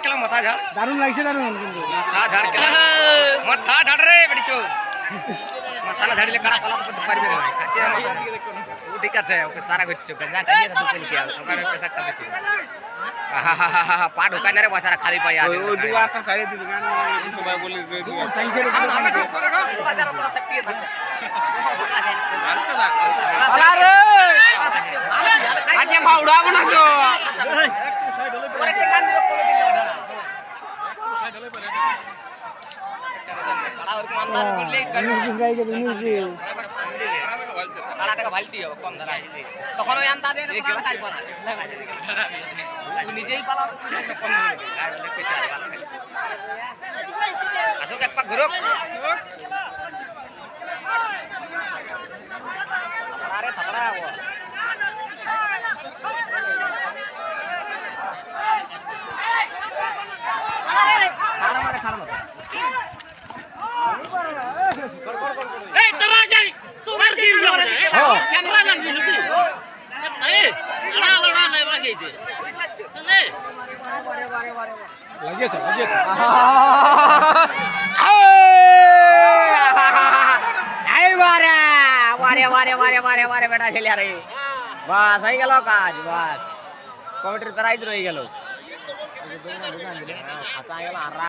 খেলাম মাথা ঝাড় দারুণ লাগছে দারুণ কিন্তু মাথা ঝাড় খেলা মাথা ঝাড় রে বেড়িছো মাথা না ঝাড়িলে কাড়া পালা তো পারবে না কাছে মাথা ও ঠিক আছে ওকে সারা করছো গঞ্জা টানিয়ে তো দুটো লিখে তোমার পেশারটা দিচ্ছি আহা পা ঢোকায় না রে বাচ্চারা খালি পাই আছে ওই দু আটটা ছাড়িয়ে দিবি গান সবাই বলি যে দু টাইসের বাজার তোরা সক্রিয় থাক আরে আজকে ভাউড়াবো না তো আরেকটা গান দিব কমিটি তখন ওই আন্দাজে নিজেই পালা আসুক এক পাক ঘুরুক আরে থাকড়া লাগিয়েছে লাগিয়েছে বারে বেটা খেলে আরে বাস হয়ে গেল কাজ বাস কমিটির তারাই রয়ে গেল